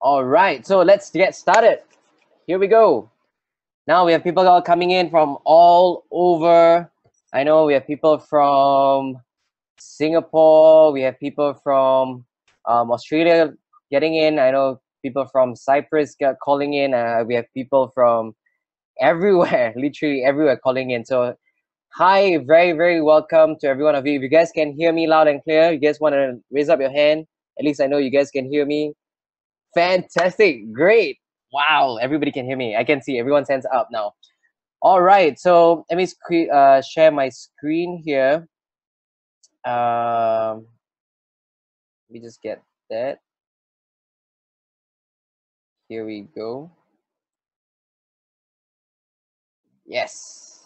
All right, so let's get started. Here we go. Now we have people all coming in from all over. I know we have people from Singapore. We have people from Australia getting in. I know people from Cyprus calling in. We have people from everywhere, literally everywhere calling in. So hi, very, very welcome to every one of you. If you guys can hear me loud and clear, you guys want to raise up your hand. At least I know you guys can hear me. Fantastic. Great. Wow. Everybody can hear me. I can see everyone's hands up now. All right. So let me share my screen here. Let me just get that. Here we go. Yes.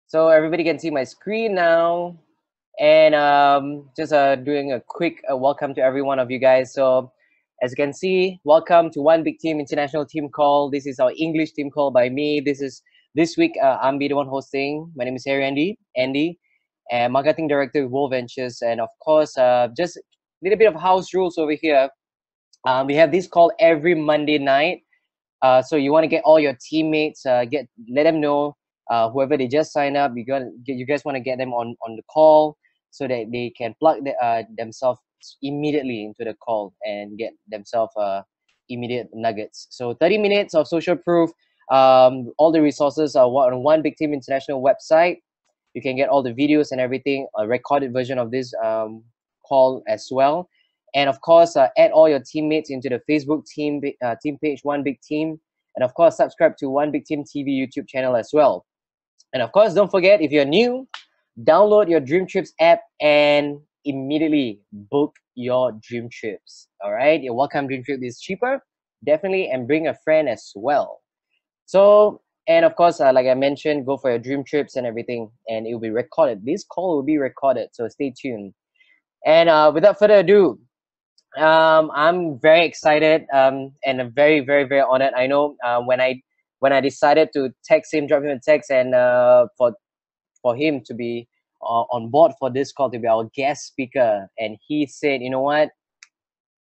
So everybody can see my screen now. And just doing a quick welcome to every one of you guys. So as you can see, welcome to One Big Team International Team Call. This is our English team call by me. This week I'm the one hosting. My name is Andy, and marketing director with WorldVentures. And of course, just a little bit of house rules over here. We have this call every Monday night. So you want to get all your teammates, let them know, whoever they just sign up, you guys want to get them on the call so that they can plug themselves immediately into the call and get themselves immediate nuggets. So 30 minutes of social proof. All the resources are on One Big Team International website. You can get all the videos and everything, a recorded version of this call as well. And of course, add all your teammates into the Facebook team page, One Big Team. And of course, subscribe to One Big Team TV YouTube channel as well. And of course, don't forget, if you're new, download your Dream Trips app and immediately book your dream trips. All right, your welcome dream trip is cheaper, definitely, and bring a friend as well. So, and of course, like I mentioned, go for your dream trips and everything, and it will be recorded. This call will be recorded, so stay tuned. And without further ado, I'm very excited and I'm very, very, very honored. I know when I decided to drop him a text, and for him to be on board for this call, to be our guest speaker, and he said, you know what,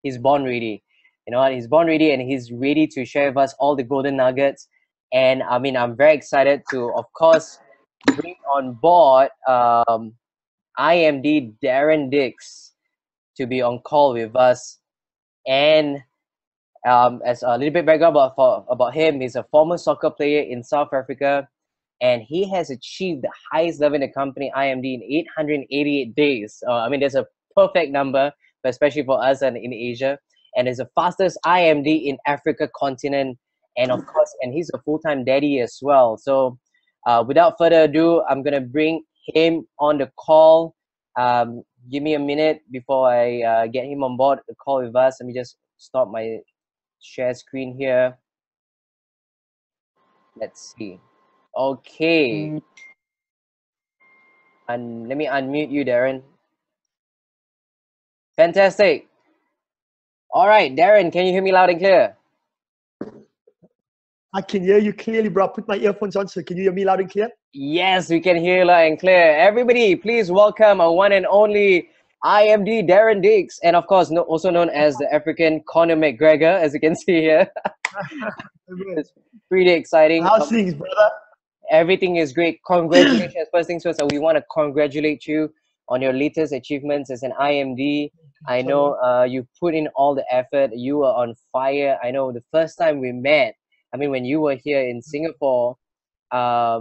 he's born ready. You know what, he's born ready, and he's ready to share with us all the golden nuggets. And I mean, I'm very excited to, of course, bring on board IMD Darren Dix to be on call with us. And as a little bit background about him, he's a former soccer player in South Africa, and he has achieved the highest level in the company, IMD, in 888 days. I mean, there's a perfect number, but especially for us and in Asia. And is the fastest IMD in Africa continent, and of course, and he's a full-time daddy as well. So without further ado, I'm gonna bring him on the call. Give me a minute before I get him on board the call with us. Let me just stop my share screen here. Let's see. Okay. And let me unmute you, Darren. Fantastic. All right, Darren, can you hear me loud and clear? I can hear you clearly, bro. I put my earphones on, so can you hear me loud and clear? Yes, we can hear you loud and clear. Everybody, please welcome our one and only IMD Darren Dix, and of course, also known as the African Conor McGregor, as you can see here. It's pretty exciting. How's things, brother? Everything is great. Congratulations. First things first, we want to congratulate you on your latest achievements as an IMD. I know you put in all the effort. You were on fire. I know the first time we met, I mean, when you were here in Singapore, I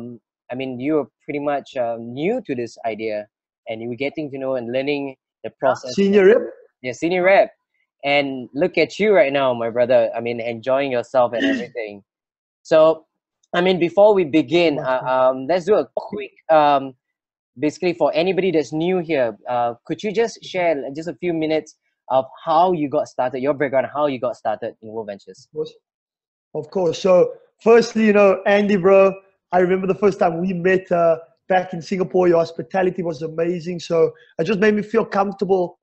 mean, you were pretty much new to this idea, and you were getting to know and learning the process. Senior rep? Yeah, senior rep. And look at you right now, my brother. I mean, enjoying yourself and everything. So, I mean, before we begin, let's do a quick, basically for anybody that's new here, could you just share just a few minutes of how you got started, your background, how you got started in WorldVentures? Of course. So firstly, you know, Andy, bro, I remember the first time we met back in Singapore. Your hospitality was amazing. So it just made me feel comfortable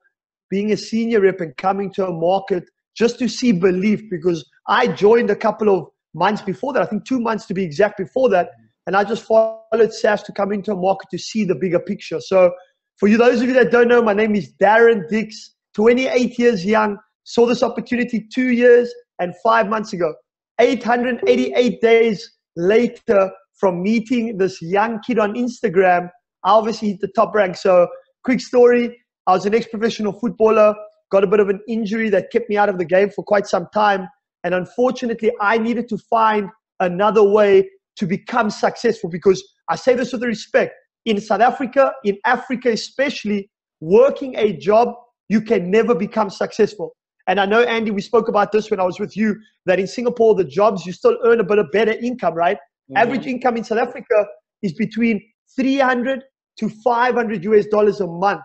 being a senior rep and coming to a market just to see belief, because I joined a couple of months before that, I think 2 months to be exact before that. And I just followed SAS to come into a market to see the bigger picture. So for you, those of you that don't know, my name is Darren Dix, 28 years young, saw this opportunity 2 years and 5 months ago. 888 days later from meeting this young kid on Instagram, I obviously hit the top rank. So quick story, I was an ex-professional footballer, got a bit of an injury that kept me out of the game for quite some time. And unfortunately, I needed to find another way to become successful, because I say this with respect. In South Africa, in Africa especially, working a job, you can never become successful. And I know, Andy, we spoke about this when I was with you, that in Singapore, the jobs, you still earn a bit of better income, right? Average income in South Africa is between 300 to 500 US dollars a month.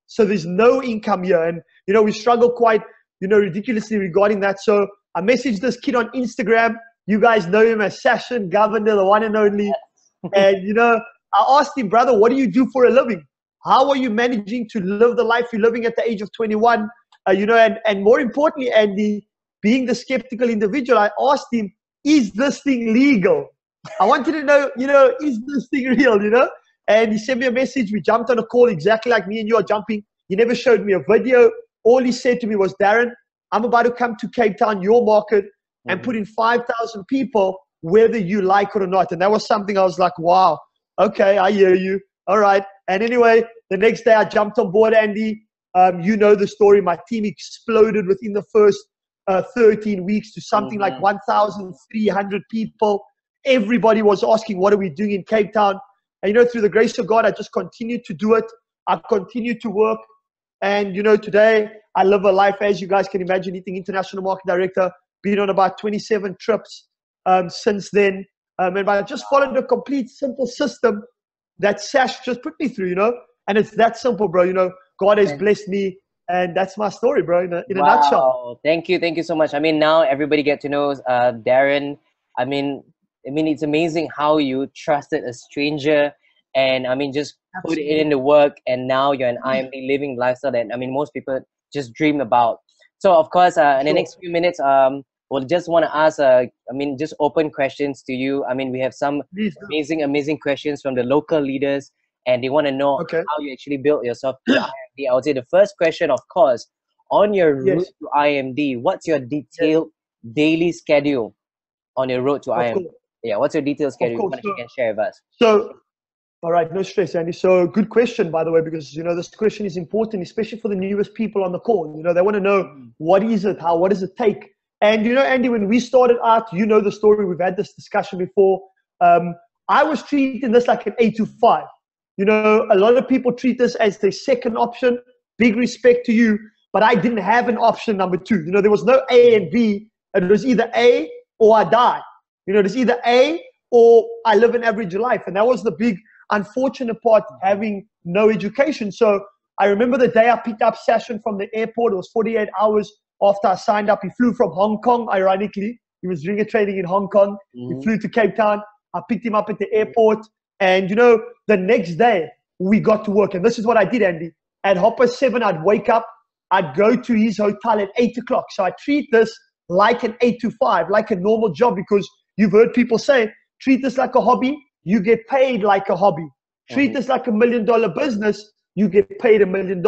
So there's no income here. And, you know, we struggle quite, you know, ridiculously regarding that. So I messaged this kid on Instagram. You guys know him as Session Governor, the one and only. And, you know, I asked him, brother, what do you do for a living? How are you managing to live the life you're living at the age of 21? You know, and more importantly, Andy, being the skeptical individual, I asked him, is this thing legal? I wanted to know, you know, is this thing real, you know? And he sent me a message. We jumped on a call exactly like me and you are jumping. He never showed me a video. All he said to me was, Darren, I'm about to come to Cape Town, your market, and put in 5,000 people, whether you like it or not. And that was something I was like, wow, okay, I hear you. All right. And anyway, the next day I jumped on board, Andy. You know the story. My team exploded within the first 13 weeks to something like 1,300 people. Everybody was asking, what are we doing in Cape Town? And, you know, through the grace of God, I just continued to do it. I continued to work. And, you know, today I live a life, as you guys can imagine, eating international market director, been on about 27 trips since then. And I just followed a complete simple system that Sash just put me through, you know. And it's that simple, bro. You know, God has blessed me. And that's my story, bro, in a nutshell. Thank you so much. I mean, now everybody get to know Darren. I mean, it's amazing how you trusted a stranger, and I mean, just put it in the work, and now you're an IMD living lifestyle that, I mean, most people just dream about. So, of course, in the next few minutes, we'll just want to ask, I mean, just open questions to you. I mean, we have some amazing questions from the local leaders, and they want to know how you actually built yourself to IMD. I would say the first question, of course, on your route to IMD, what's your detailed daily schedule on your road to IMD? Yeah, what's your detailed schedule you can share with us? So, all right, no stress, Andy. So good question, by the way, because, you know, this question is important, especially for the newest people on the call. You know, they want to know, what is it? What does it take? And, you know, Andy, when we started out, you know the story. We've had this discussion before. I was treating this like an 8 to 5. You know, a lot of people treat this as their second option. Big respect to you. But I didn't have an option number 2. You know, there was no A and B. It was either A or I die. You know, there's either A or I live an average life. And that was the big unfortunate part, having no education. So I remember the day I picked up Sashin from the airport. It was 48 hours after I signed up. He flew from Hong Kong, ironically. He was doing a training in Hong Kong. He flew to Cape Town. I picked him up at the airport. And, you know, the next day we got to work. And this is what I did, Andy. At 7:30, I'd wake up. I'd go to his hotel at 8 o'clock. So I treat this like an 8 to 5, like a normal job, because you've heard people say, treat this like a hobby, you get paid like a hobby. Treat this like $1 million business, you get paid $1 million.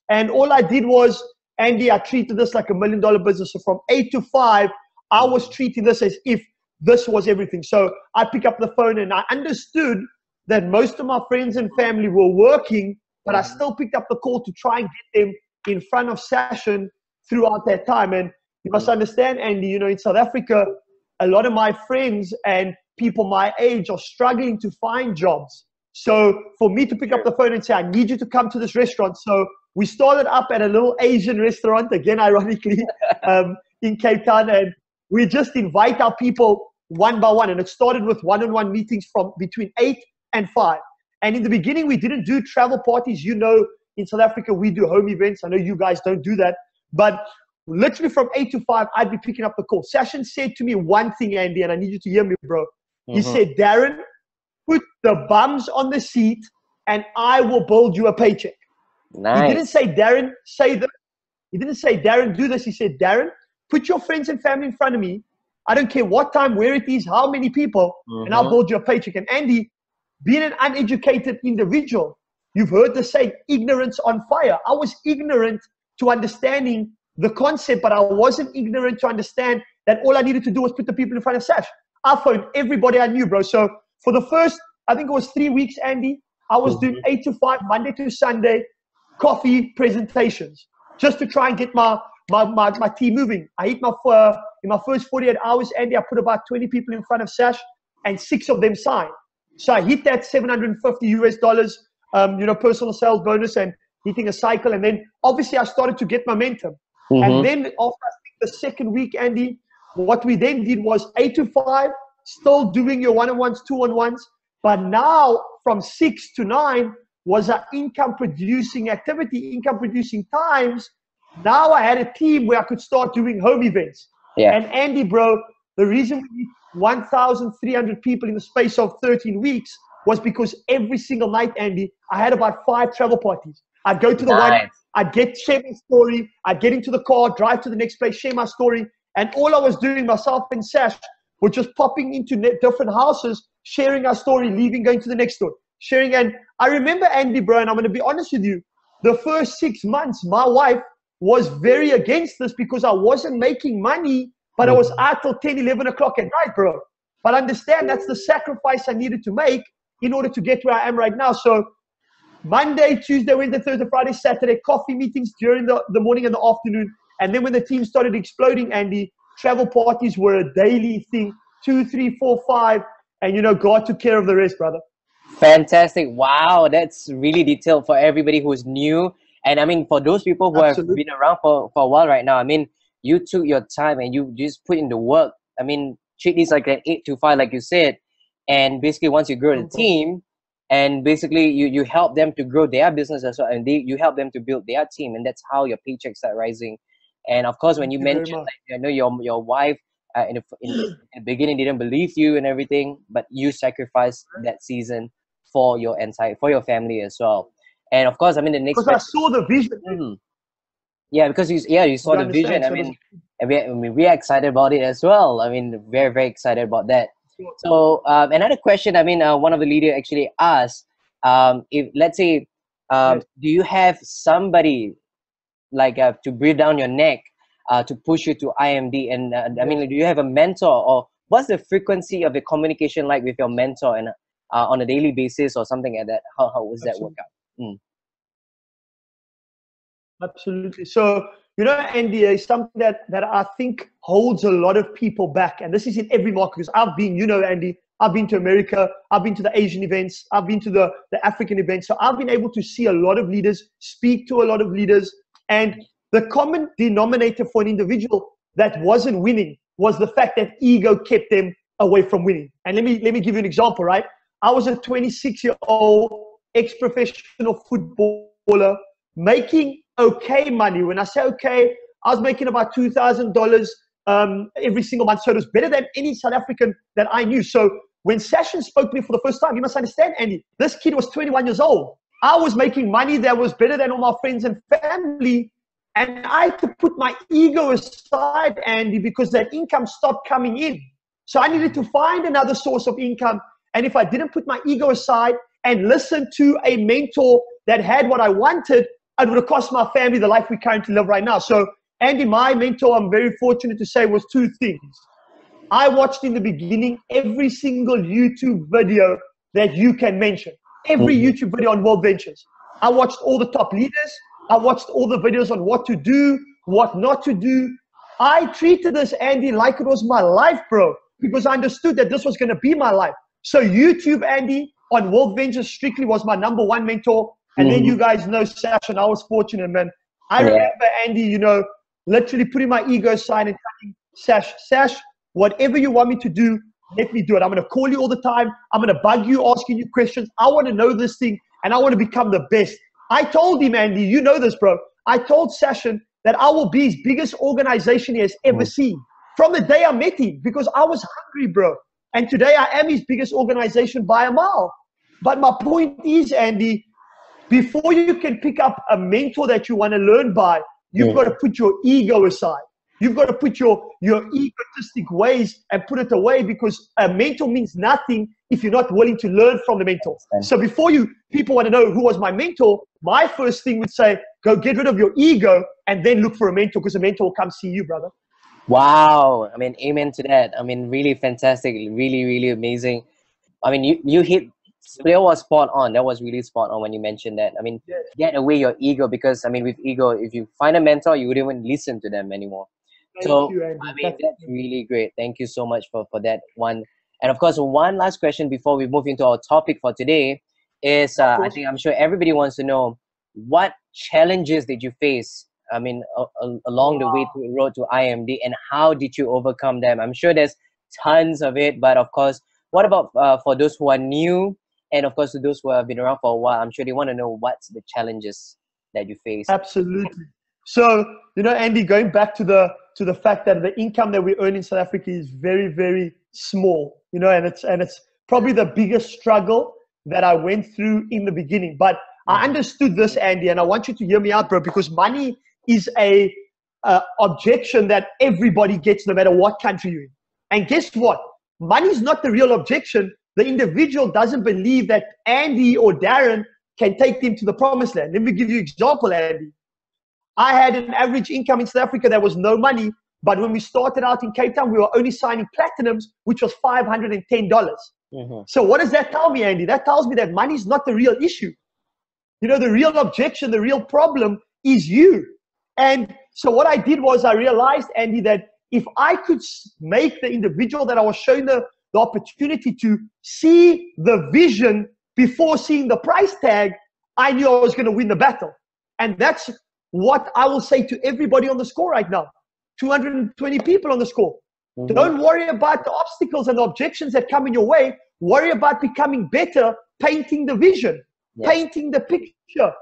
And all I did was, Andy, I treated this like $1 million business. So from 8 to 5, I was treating this as if this was everything. So I pick up the phone and I understood that most of my friends and family were working, but I still picked up the call to try and get them in front of Sashin throughout that time. And you must understand, Andy, you know, in South Africa, a lot of my friends and people my age are struggling to find jobs. So for me to pick up the phone and say, I need you to come to this restaurant. So we started up at a little Asian restaurant, again, ironically, in Cape Town. And we just invite our people one by one. And it started with one-on-one meetings from between 8 and 5. And in the beginning, we didn't do travel parties. You know, in South Africa, we do home events. I know you guys don't do that. But literally from 8 to 5, I'd be picking up the call. Sashin said to me one thing, Andy, and I need you to hear me, bro. He said, Darren, put the bums on the seat and I will build you a paycheck. Nice. He didn't say, Darren, say this. He didn't say, Darren, do this. He said, Darren, put your friends and family in front of me. I don't care what time, where it is, how many people, and I'll build you a paycheck. And Andy, being an uneducated individual, you've heard the saying, ignorance on fire. I was ignorant to understanding the concept, but I wasn't ignorant to understand that all I needed to do was put the people in front of Sash. I phoned everybody I knew, bro. So for the first, I think it was 3 weeks, Andy, I was doing 8 to 5, Monday to Sunday, coffee presentations, just to try and get my team moving. I hit in my first 48 hours, Andy, I put about 20 people in front of Sash, and 6 of them signed. So I hit that $750 US, personal sales bonus, and hitting a cycle. And then obviously I started to get momentum. And then after I think the second week, Andy, what we then did was 8 to 5, still doing your one-on-ones, two-on-ones. But now from 6 to 9 was our income producing activity, income producing times. Now I had a team where I could start doing home events. Yeah. And Andy, bro, the reason we 1,300 people in the space of 13 weeks was because every single night, Andy, I had about 5 travel parties. I'd go to the one, I'd share my story, I'd get into the car, drive to the next place, share my story. And all I was doing, myself and Sash, were just popping into different houses, sharing our story, leaving, going to the next store, sharing. And I remember, Andy, bro, and I'm going to be honest with you, the first 6 months, my wife was very against this because I wasn't making money, but I was out till 10, 11 o'clock at night, bro. But understand that's the sacrifice I needed to make in order to get where I am right now. So Monday, Tuesday, Wednesday, Thursday, Friday, Saturday, coffee meetings during the morning and the afternoon. And then when the team started exploding, Andy, travel parties were a daily thing, 2, 3, 4, 5. And, God took care of the rest, brother. Fantastic. Wow, that's really detailed for everybody who's new. And I mean, for those people who have been around for a while right now, I mean, you took your time and you just put in the work. I mean, treat this like an 8 to 5, like you said. And basically, once you grow the team, and basically you help them to grow their business as well, and you help them to build their team, and that's how your paychecks start rising. And of course, when you mentioned, like, I know your wife in the beginning didn't believe you and everything, but you sacrificed that season for your family as well. And of course, I mean, the next because I saw the vision. Yeah, because you saw the vision. I mean, we are excited about it as well. I mean, very, very excited about that. So another question, I mean, one of the leaders actually asked, if let's say, do you have somebody like to breathe down your neck to push you to IMD? And I mean, do you have a mentor, or what's the frequency of the communication like with your mentor, and on a daily basis or something like that? How was that work out? Absolutely. So, NDA is something that I think holds a lot of people back. And this is in every market, because I've been, Andy, I've been to America, I've been to the Asian events, I've been to the African events. So I've been able to see a lot of leaders, speak to a lot of leaders. And the common denominator for an individual that wasn't winning was the fact that ego kept them away from winning. And let me give you an example, right? I was a 26-year-old ex-professional footballer making okay money. When I say okay, I was making about $2,000 every single month. So it was better than any South African that I knew. So when Sashin spoke to me for the first time, you must understand, Andy, this kid was 21 years old. I was making money that was better than all my friends and family. And I had to put my ego aside, Andy, because that income stopped coming in. So I needed to find another source of income. And if I didn't put my ego aside and listen to a mentor that had what I wanted, it would have cost my family the life we currently live right now. So, Andy, my mentor, I'm very fortunate to say, was 2 things. I watched in the beginning every single YouTube video that you can mention. Every YouTube video on WorldVentures. I watched all the top leaders. I watched all the videos on what to do, what not to do. I treated this, Andy, like it was my life, bro, because I understood that this was going to be my life. So YouTube, Andy, on WorldVentures strictly was my #1 mentor. And then you guys know Sash, and I was fortunate, man. I remember, Andy, literally putting my ego aside and telling Sash, whatever you want me to do, let me do it. I'm going to call you all the time. I'm going to bug you, asking you questions. I want to know this thing, and I want to become the best. I told him, Andy, you know this, bro. I told Sashin that I will be his biggest organization he has ever seen. From the day I met him, because I was hungry, bro. And today I am his biggest organization by a mile. But my point is, Andy, before you can pick up a mentor that you want to learn by, you've got to put your ego aside. You've got to put your egotistic ways and put it away, because a mentor means nothing if you're not willing to learn from the mentor. So before people want to know who was my mentor, my first thing would say, go get rid of your ego and then look for a mentor, because a mentor will come see you, brother. Wow. I mean, amen to that. I mean, really fantastic. Really, really amazing. I mean, you hit, that was spot on. That was really spot on when you mentioned that. I mean, Yes. get away your ego, because I mean, with ego, if you find a mentor, you wouldn't even listen to them anymore. Thank So, you, Andy. I mean, that's really great. Thank you so much for that one. And of course, one last question before we move into our topic for today is, I'm sure everybody wants to know, what challenges did you face? I mean, along the way to the road to IMD, and how did you overcome them? I'm sure there's tons of it, but of course, what about for those who are new, and of course to those who have been around for a while? I'm sure they want to know what's the challenges that you face. Absolutely. So, you know, Andy, going back to the fact that the income that we earn in South Africa is very, very small, you know, and it's probably the biggest struggle that I went through in the beginning. But I understood this, Andy, and I want you to hear me out, bro, because money is a objection that everybody gets, no matter what country you're in. And guess what? Money is not the real objection. The individual doesn't believe that Andy or Darren can take them to the promised land. Let me give you an example, Andy. I had an average income in South Africa that was no money, but when we started out in Cape Town, we were only signing platinums, which was $510. So what does that tell me, Andy? That tells me that money is not the real issue. You know, the real objection, the real problem is you. And so what I did was I realized, Andy, that if I could make the individual that I was showing the opportunity to see the vision before seeing the price tag, I knew I was going to win the battle. And that's what I will say to everybody on the score right now. 220 people on the score. Don't worry about the obstacles and the objections that come in your way. Worry about becoming better, painting the vision, painting the picture,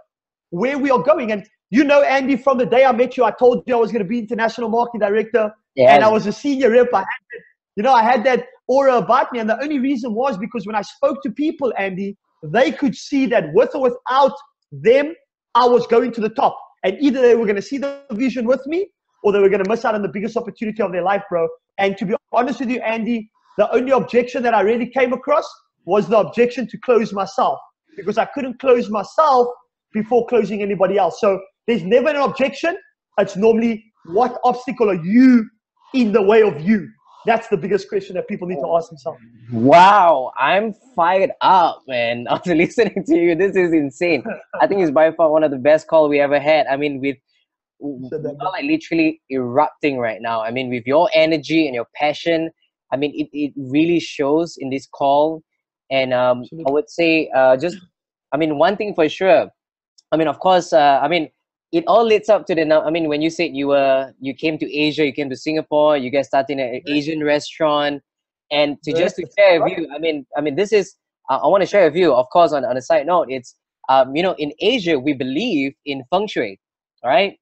where we are going. And you know, Andy, from the day I met you, I told you I was going to be international marketing director, and I was a senior rep. I had that aura about me. And the only reason was because when I spoke to people, Andy, they could see that with or without them, I was going to the top. And either they were going to see the vision with me, or they were going to miss out on the biggest opportunity of their life, bro. And to be honest with you, Andy, the only objection that I really came across was the objection to close myself, because I couldn't close myself before closing anybody else. So there's never an objection. It's normally, what obstacle are you in the way of you? That's the biggest question that people need to ask themselves. Wow, I'm fired up, man, after listening to you. This is insane. I think it's by far one of the best calls we ever had. I mean, we're like literally erupting right now. I mean, with your energy and your passion, I mean, it really shows in this call. And I would say one thing for sure. I mean, of course, it all leads up to when you said you came to Asia, you came to Singapore, you guys started an Asian restaurant, and to share with you, I mean, this is I want to share with you, of course, on a side note, it's in Asia we believe in feng shui, all right?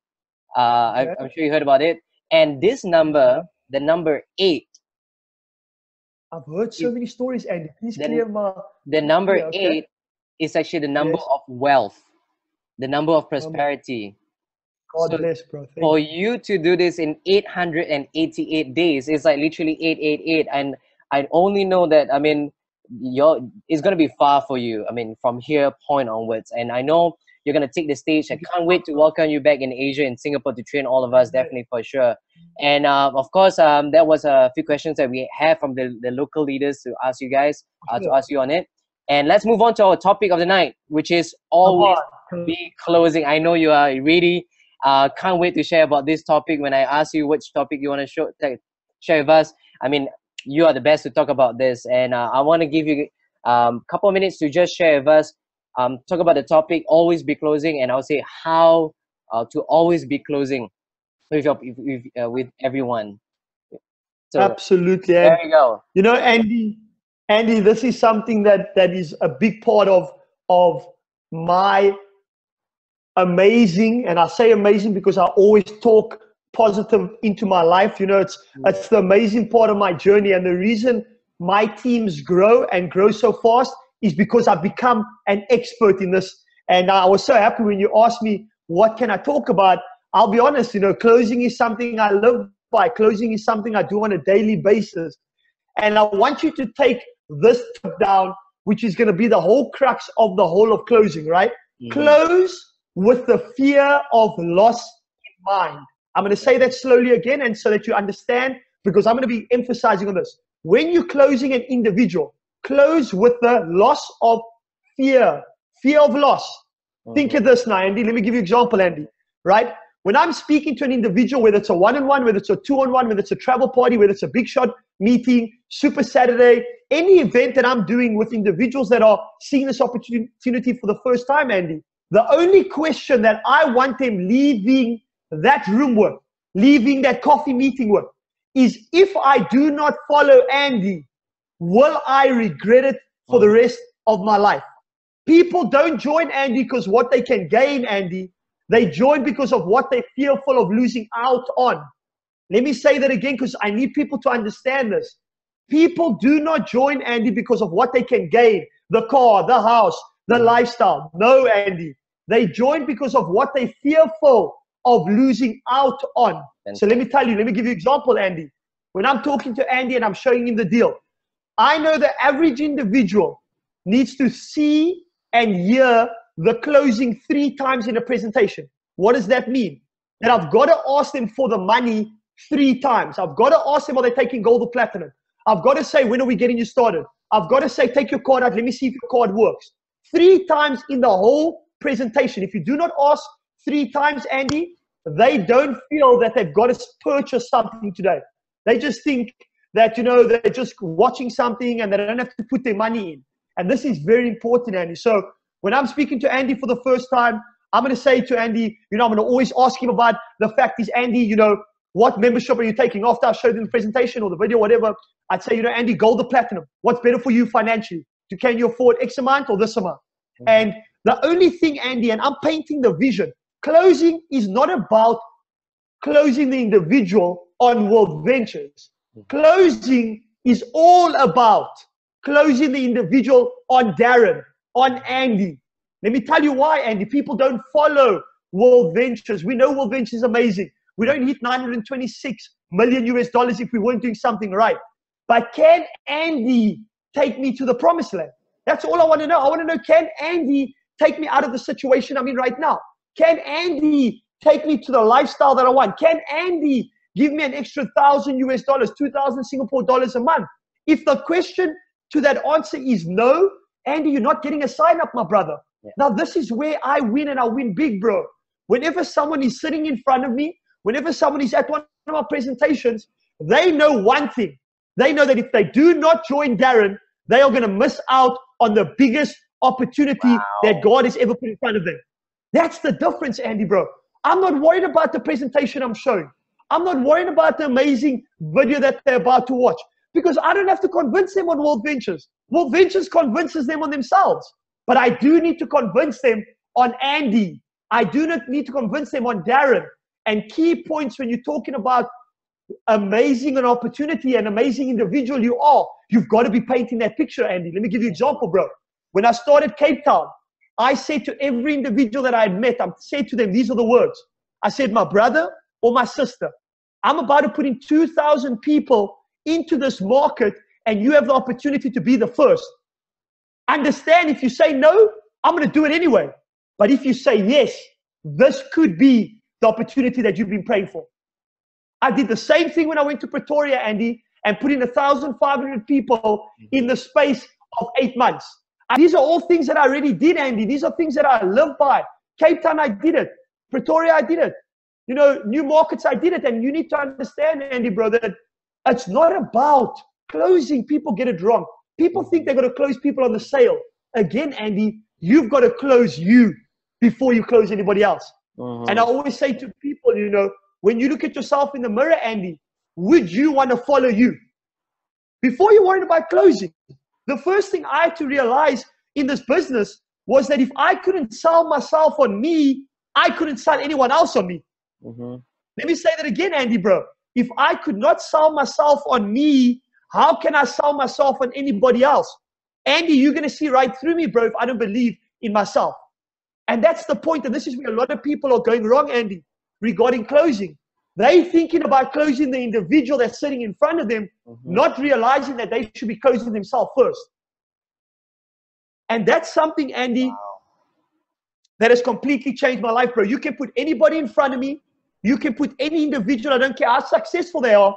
I'm sure you heard about it, and this number, the number 8. I've heard so many stories, Andy. Please clear my. The number 8 is actually the number of wealth, the number of prosperity. God bless, bro. For you to do this in 888 days, it's like literally 888. And I only know that, I mean, it's going to be far for you. I mean, from here point onwards. And I know you're going to take the stage. I can't wait to welcome you back in Asia, in Singapore, to train all of us, definitely for sure. And of course, there was a few questions that we have from the local leaders to ask you guys, to ask you on it. And let's move on to our topic of the night, which is always be closing. I know you are ready. Can't wait to share about this topic. When I ask you which topic you want to share with us, I mean, you are the best to talk about this. And I want to give you a couple of minutes to just share with us, talk about the topic, always be closing, and I'll say how to always be closing with everyone. So, absolutely. There you go. You know, Andy, this is something that is a big part of my amazing, and I say amazing because I always talk positive into my life. You know, it's the amazing part of my journey, and the reason my teams grow and grow so fast is because I've become an expert in this. And I was so happy when you asked me, what can I talk about? I'll be honest, you know, closing is something I live by. Closing is something I do on a daily basis. And I want you to take this down, which is going to be the whole crux of the whole of closing, right? Close with the fear of loss in mind. I'm going to say that slowly again, and so that you understand, because I'm going to be emphasizing on this. When you're closing an individual, close with the loss of fear of loss. Think of this now, Andy. Let me give you an example, Andy. Right? When I'm speaking to an individual, whether it's a one-on-one, whether it's a two-on-one, whether it's a travel party, whether it's a big shot meeting, Super Saturday, any event that I'm doing with individuals that are seeing this opportunity for the first time, Andy, the only question that I want them leaving that room with, leaving that coffee meeting with, is if I do not follow Andy, will I regret it for the rest of my life? People don't join Andy because what they can gain, Andy. They join because of what they're fearful of losing out on. Let me say that again, because I need people to understand this. People do not join Andy because of what they can gain, the car, the house, the lifestyle. No, Andy. They join because of what they're fearful of losing out on. So let me tell you, let me give you an example, Andy. When I'm talking to Andy and I'm showing him the deal, I know the average individual needs to see and hear the closing 3 times in a presentation. What does that mean? That I've got to ask them for the money 3 times. I've got to ask them, are they taking gold or platinum? I've got to say, when are we getting you started? I've got to say, take your card out. Let me see if your card works. 3 times in the whole presentation. If you do not ask 3 times, Andy, they don't feel that they've got to purchase something today. They just think that, you know, they're just watching something and they don't have to put their money in. And this is very important, Andy. So when I'm speaking to Andy for the first time, I'm going to say to Andy, you know, I'm going to always ask him about the fact is, Andy, you know, what membership are you taking? After I showed him the presentation or the video, whatever, I'd say, you know, Andy, gold or platinum? What's better for you financially? Can you afford X amount or this amount? And the only thing, Andy, and I'm painting the vision, closing is not about closing the individual on WorldVentures. Closing is all about closing the individual on Darren, on Andy. Let me tell you why, Andy. People don't follow WorldVentures. We know WorldVentures is amazing. We don't hit 926 million US dollars if we weren't doing something right. But can Andy take me to the promised land? That's all I want to know. I want to know, can Andy take me out of the situation I'm in right now? Can Andy take me to the lifestyle that I want? Can Andy give me an extra 1,000 US dollars, 2,000 Singapore dollars a month? If the question to that answer is no, Andy, you're not getting a sign up, my brother. Yeah. Now, this is where I win, and I win big, bro. Whenever someone is sitting in front of me, whenever someone is at one of my presentations, they know one thing. They know that if they do not join Darren, they are going to miss out on the biggest opportunity that God has ever put in front of them. That's the difference, Andy, bro. I'm not worried about the presentation I'm showing. I'm not worried about the amazing video that they're about to watch, because I don't have to convince them on WorldVentures. WorldVentures convinces them on themselves. But I do need to convince them on Andy. I do not need to convince them on Darren. And key points when you're talking about amazing an opportunity, an amazing individual you are, you've got to be painting that picture, Andy. Let me give you an example, bro. When I started Cape Town, I said to every individual that I had met, I said to them, these are the words. I said, my brother or my sister, I'm about to put in 2,000 people into this market, and you have the opportunity to be the first. Understand, if you say no, I'm going to do it anyway. But if you say yes, this could be the opportunity that you've been praying for. I did the same thing when I went to Pretoria, Andy, and put in 1,500 people in the space of 8 months. These are all things that I already did, Andy. These are things that I live by. Cape Town, I did it. Pretoria, I did it. You know, new markets, I did it. And you need to understand, Andy, bro, that it's not about closing. People get it wrong. People think they're going to close people on the sale. Again, Andy, you've got to close you before you close anybody else. And I always say to people, you know, when you look at yourself in the mirror, Andy, would you want to follow you? Before you're worried about closing, the first thing I had to realize in this business was that if I couldn't sell myself on me, I couldn't sell anyone else on me. Let me say that again, Andy, bro. If I could not sell myself on me, how can I sell myself on anybody else? Andy, you're going to see right through me, bro, if I don't believe in myself. And that's the point. And this is where a lot of people are going wrong, Andy, regarding closing. They're thinking about closing the individual that's sitting in front of them, not realizing that they should be closing themselves first. And that's something, Andy, that has completely changed my life, bro. You can put anybody in front of me. You can put any individual, I don't care how successful they are.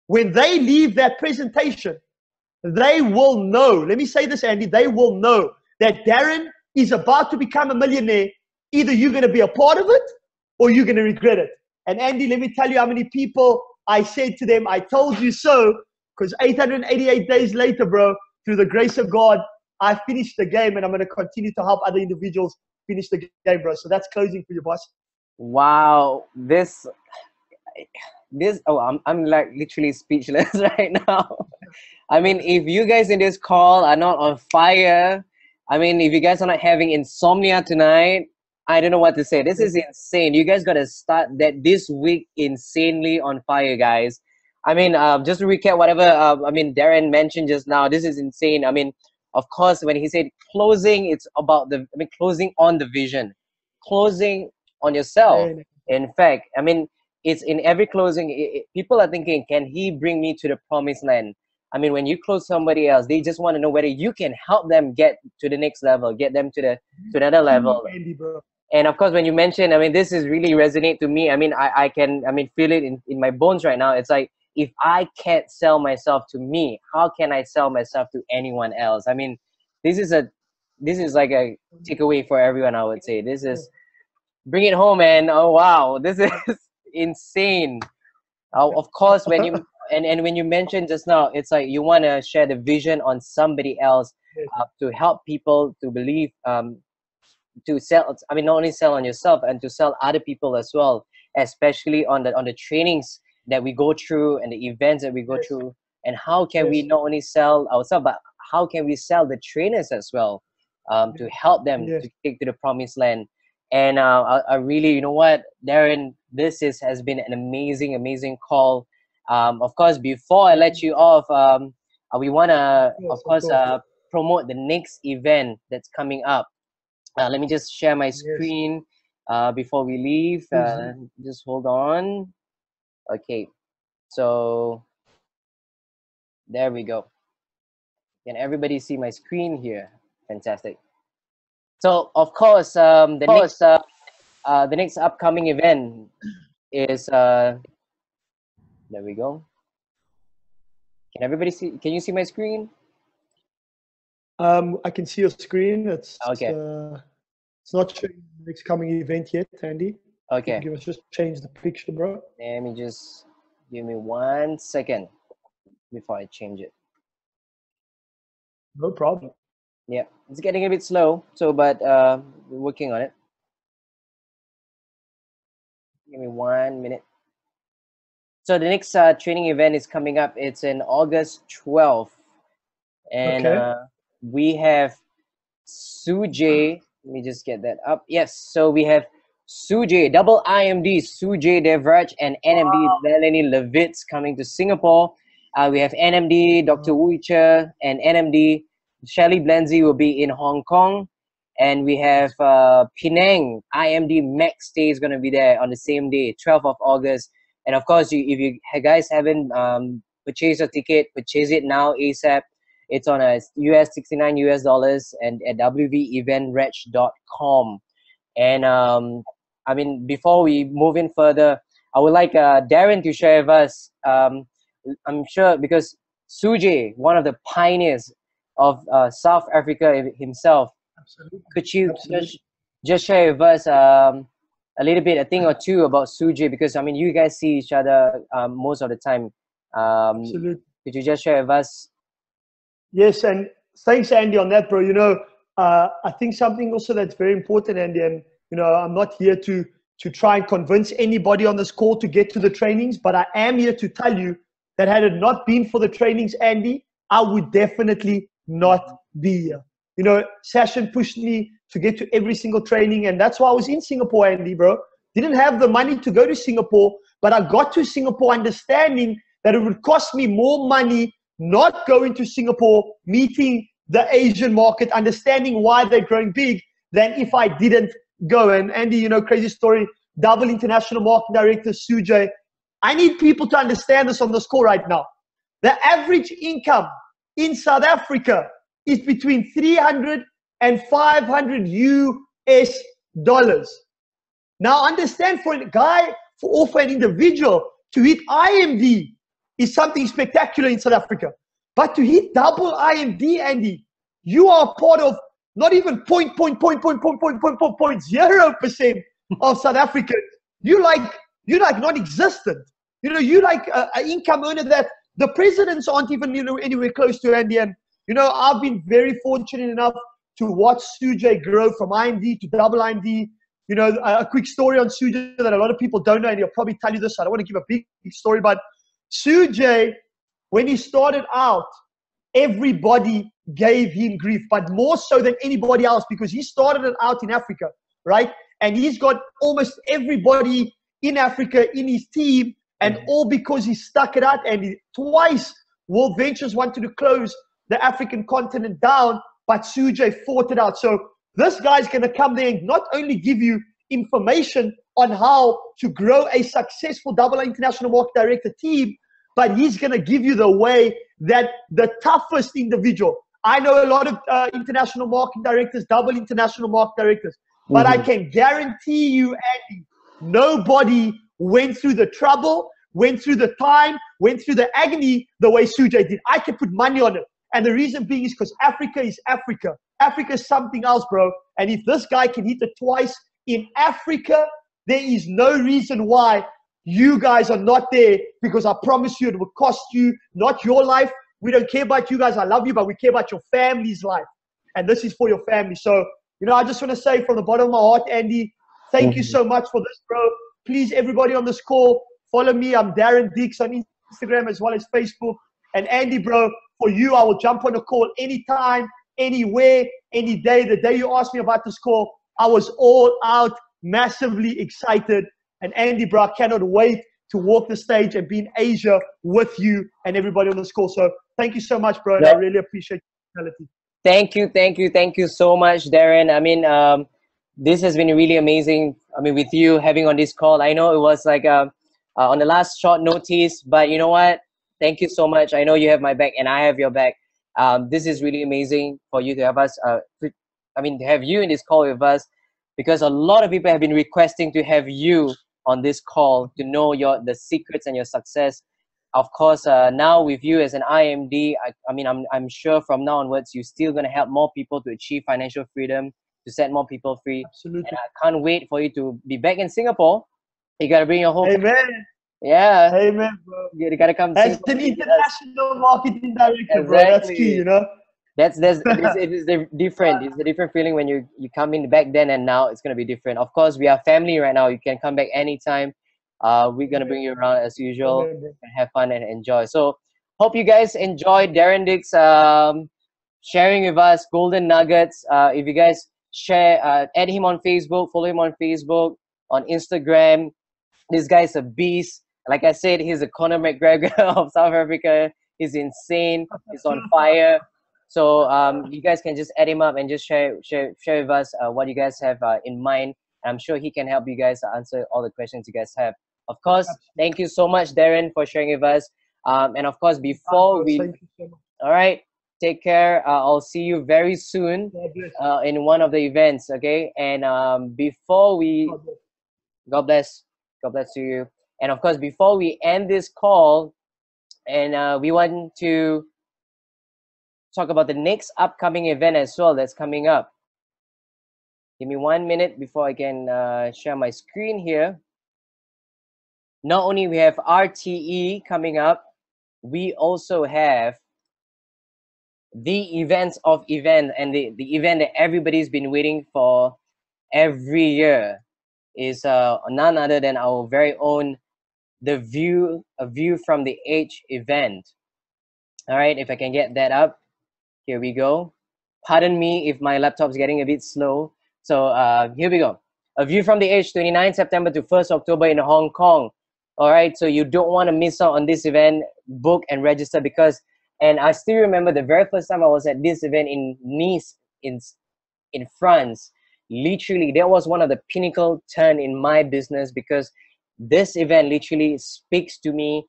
When they leave that presentation, they will know. Let me say this, Andy. They will know that Darren is about to become a millionaire. Either you're going to be a part of it or you're going to regret it. And Andy, let me tell you how many people I said to them, I told you so, because 888 days later, bro, through the grace of God, I finished the game, and I'm going to continue to help other individuals finish the game, bro. So that's closing for you, boss. Wow, this I'm like literally speechless right now. I mean, if you guys in this call are not on fire, I mean, if you guys are not having insomnia tonight, I don't know what to say. This is insane. You guys got to start that this week insanely on fire, guys. I mean, just to recap whatever I mean Darren mentioned just now, this is insane. I mean, of course, when he said closing, it's about closing on the vision, closing on yourself. In fact, I mean, it's in every closing, people are thinking, can he bring me to the promised land? I mean, when you close somebody else, they just want to know whether you can help them get to the next level, get them to another level. And of course, when you mention, I mean, this is really resonate to me. I mean, I can feel it in my bones right now. It's like, if I can't sell myself to me, how can I sell myself to anyone else? I mean, this is like a takeaway for everyone, I would say. This is, bring it home, man. Oh, wow. This is insane. Of course, when you, and when you mentioned just now, it's like you want to share the vision on somebody else to help people to believe, to sell, I mean, not only sell on yourself and to sell other people as well, especially on the trainings that we go through and the events that we go through. And how can we not only sell ourselves, but how can we sell the trainers as well, to help them to take to the promised land. And I really, you know what, Darren, this has been an amazing call. Of course, before I let you off, we want to, of course, promote the next event that's coming up. Let me just share my screen before we leave. Just hold on. Okay, so there we go. Can everybody see my screen here? Fantastic. So of course, the next upcoming event is there we go. Can everybody see? Can you see my screen? I can see your screen. It's okay. It's not showing the next coming event yet, Andy. Okay. Give us just change the picture, bro. Let me just give me 1 second before I change it. No problem. Yeah, it's getting a bit slow, so but we're working on it. Give me 1 minute. So the next training event is coming up. It's in August 12th, and we have Sujay. Let me just get that up. Yes, so we have Sujay, double IMD, Sujay Devraj, and NMD Melanie Levitz coming to Singapore. We have NMD Dr. Wuicha, and NMD Shelley Blenzy will be in Hong Kong. And we have Penang IMD Max Stay is going to be there on the same day, 12th of August. And of course, if you guys haven't purchased your ticket, purchase it now ASAP. It's on a $69 US and at wveventreg.com. And I mean, before we move in further, I would like Darren to share with us. I'm sure because Sujay, one of the pioneers of South Africa himself, could you just share with us a little bit, a thing or two about Sujay? Because I mean, you guys see each other most of the time. Could you just share with us? Yes, and thanks, Andy, on that, bro. You know, I think something also that's very important, Andy, and you know, I'm not here to try and convince anybody on this call to get to the trainings, but I am here to tell you that had it not been for the trainings, Andy, I would definitely not be here. You know, Sashin pushed me to get to every single training, and that's why I was in Singapore, Andy, bro. Didn't have the money to go to Singapore, but I got to Singapore understanding that it would cost me more money not going to Singapore, meeting the Asian market, understanding why they're growing big, than if I didn't go. And Andy, you know, crazy story, double international marketing director, Sujay. I need people to understand this on this call right now. The average income in South Africa is between 300 and 500 US dollars. Now understand, for a guy or for an individual to hit IMD is something spectacular in South Africa. But to hit double IMD, Andy, you are part of not even 0.0% of South Africans. You're like non-existent. You know, you like an income earner that the presidents aren't even, you know, anywhere close to, Andy. And you know, I've been very fortunate enough to watch Sujay grow from IMD to double IMD. You know, a quick story on Sujay that a lot of people don't know, and he'll probably tell you this. I don't want to give a big story, but Sujay, when he started out, everybody gave him grief, but more so than anybody else, because he started it out in Africa, right? And he's got almost everybody in Africa in his team, and all because he stuck it out. And twice WorldVentures wanted to close the African continent down, but Sujay fought it out. So this guy's going to come there and not only give you information on how to grow a successful double international market director team, but he's going to give you the way that the toughest individual. I know a lot of international market directors, double international market directors, but I can guarantee you, Andy, nobody went through the trouble, went through the time, went through the agony the way Sujay did. I can put money on it. And the reason being is because Africa is Africa. Africa is something else, bro. And if this guy can hit it twice in Africa, there is no reason why you guys are not there, because I promise you it will cost you not your life. We don't care about you guys. I love you, but we care about your family's life. And this is for your family. So, you know, I just want to say from the bottom of my heart, Andy, thank you so much for this, bro. Please, everybody on this call, follow me. I'm Darren Dix on Instagram as well as Facebook. And Andy, bro, for you, I will jump on a call anytime, anywhere, any day. The day you asked me about this call, I was all out, massively excited. And Andy, bro, I cannot wait to walk the stage and be in Asia with you and everybody on this call. So thank you so much, bro. And I really appreciate your hospitality. Thank you so much, Darren. I mean, this has been really amazing. I mean, with you having on this call, I know it was like on the last short notice, but you know what? Thank you so much. I know you have my back and I have your back. This is really amazing for you to have us. To have you in this call with us, because a lot of people have been requesting to have you on this call to know the secrets and your success. Of course, now with you as an IMD, I'm sure from now onwards, you're still going to help more people to achieve financial freedom, to set more people free. Absolutely. And I can't wait for you to be back in Singapore. You got to bring your whole Amen. Yeah. Amen, bro. You got to come. As an international marketing director, bro, that's key, you know? It is different. It's a different feeling when you come in back then and now. It's going to be different. Of course, we are family right now. You can come back anytime. We're going to bring you around as usual and have fun and enjoy. So hope you guys enjoyed Darren Dix sharing with us golden nuggets. If you guys share, add him on Facebook, follow him on Facebook, on Instagram. This guy's a beast. Like I said, he's a Conor McGregor of South Africa. He's insane. He's on fire. So you guys can just add him up and just share with us what you guys have in mind. I'm sure he can help you guys answer all the questions you guys have. Of course, thank you so much, Darren, for sharing with us. And of course, before we, all right, take care. I'll see you very soon in one of the events. Okay, and before we, God bless you. And of course, before we end this call, and we want to talk about the next upcoming event as well that's coming up. Give me 1 minute before I can share my screen here. Not only we have RTE coming up, we also have the events of event, and the event that everybody's been waiting for every year is none other than our very own A View from the Edge event. All right, if I can get that up. Here we go. Pardon me if my laptop's getting a bit slow. So here we go. A View from the Edge, 29 September to 1st October in Hong Kong. All right, so you don't want to miss out on this event. Book and register, because, and I still remember the very first time I was at this event in Nice, in France. Literally, that was one of the pinnacle turn in my business, because this event literally speaks to me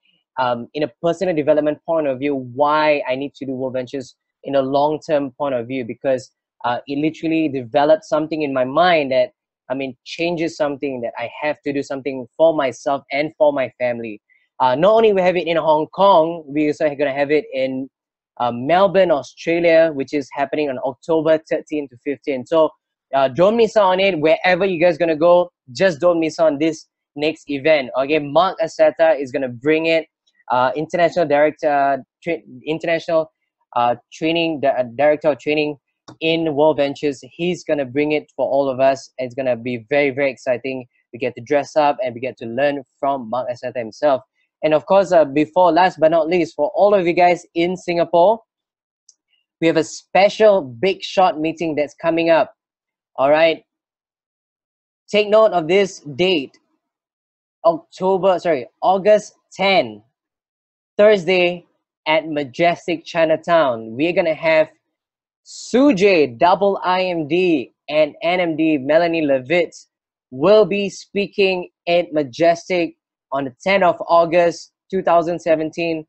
in a personal development point of view, why I need to do WorldVentures in a long-term point of view, because it literally developed something in my mind that, I mean, changes something that I have to do something for myself and for my family. Not only we have it in Hong Kong, we also are going to have it in Melbourne, Australia, which is happening on October 13 to 15. So don't miss out on it. Wherever you guys gonna go, just don't miss on this next event. Okay, Mark Aseta is gonna bring it. International director, international director of training in WorldVentures. He's gonna bring it for all of us. It's gonna be very, very exciting. We get to dress up and we get to learn from Mark Aseta himself. And of course, before last but not least, for all of you guys in Singapore, we have a special big shot meeting that's coming up. All right. Take note of this date. August 10, Thursday at Majestic Chinatown. We're gonna have Sujay, double IMD, and NMD Melanie Levitt will be speaking at Majestic on the 10th of August 2017.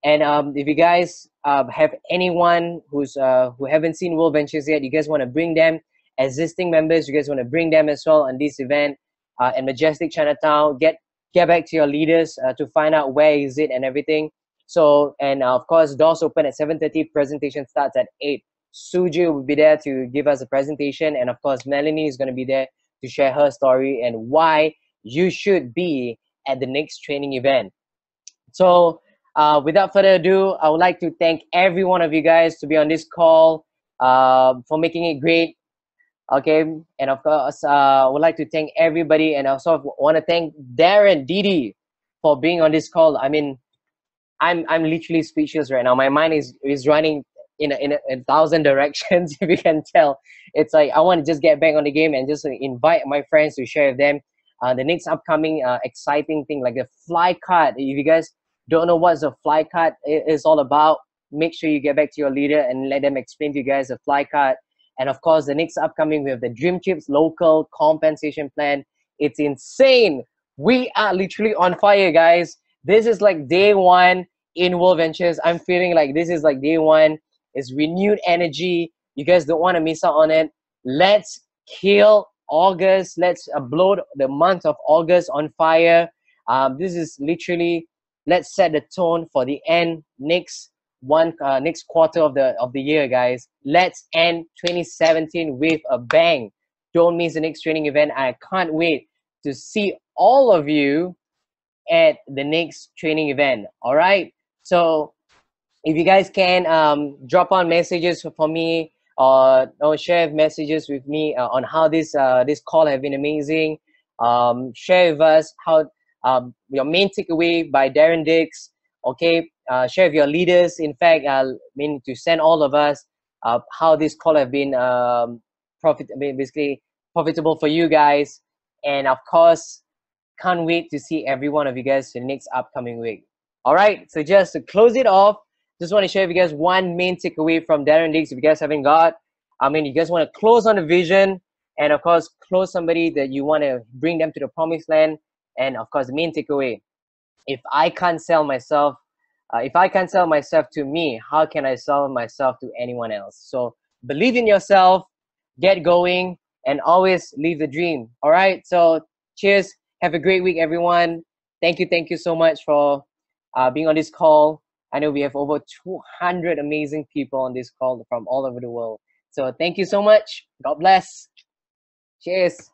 And if you guys have anyone who haven't seen WorldVentures yet, you guys want to bring them, existing members, you guys want to bring them as well on this event at Majestic Chinatown. Get back to your leaders to find out where is it and everything. So, and of course, doors open at 7:30. Presentation starts at 8. Suju will be there to give us a presentation, and of course, Melanie is going to be there to share her story and why you should be at the next training event. So without further ado, I would like to thank every one of you guys to be on this call, for making it great. Okay, and of course, I would like to thank everybody, and also want to thank Darren, Didi, for being on this call. I mean, I'm literally speechless right now. My mind is running in a thousand directions. If you can tell, it's like I want to just get back on the game and just invite my friends to share with them the next upcoming exciting thing, like the fly card. If you guys don't know what the fly card is all about, make sure you get back to your leader and let them explain to you guys the fly card. And of course, the next upcoming, we have the Dream Chips local compensation plan. It's insane. We are literally on fire, guys. This is like day one in WorldVentures. I'm feeling like this is like day one. It's renewed energy. You guys don't want to miss out on it. Let's kill August. Let's blow the month of August on fire. This is literally, let's set the tone for the end next quarter of the year, guys. Let's end 2017 with a bang. Don't miss the next training event. I can't wait to see all of you at the next training event. All right, so if you guys can drop on messages for me, or share messages with me on how this call have been amazing. Share with us how your main takeaway by Darren Dix. Okay, share with your leaders. In fact, I mean to send all of us how this call have been basically profitable for you guys. And of course, can't wait to see every one of you guys the next upcoming week. All right, so just to close it off, just want to share with you guys one main takeaway from Darren Diggs. If you guys haven't got, I mean, you guys want to close on the vision, and of course, close somebody that you want to bring them to the promised land. And of course, the main takeaway: if I can't sell myself, to me, how can I sell myself to anyone else? So believe in yourself, get going, and always live the dream. All right. So cheers. Have a great week, everyone. Thank you so much for being on this call. I know we have over 200 amazing people on this call from all over the world. So thank you so much. God bless. Cheers.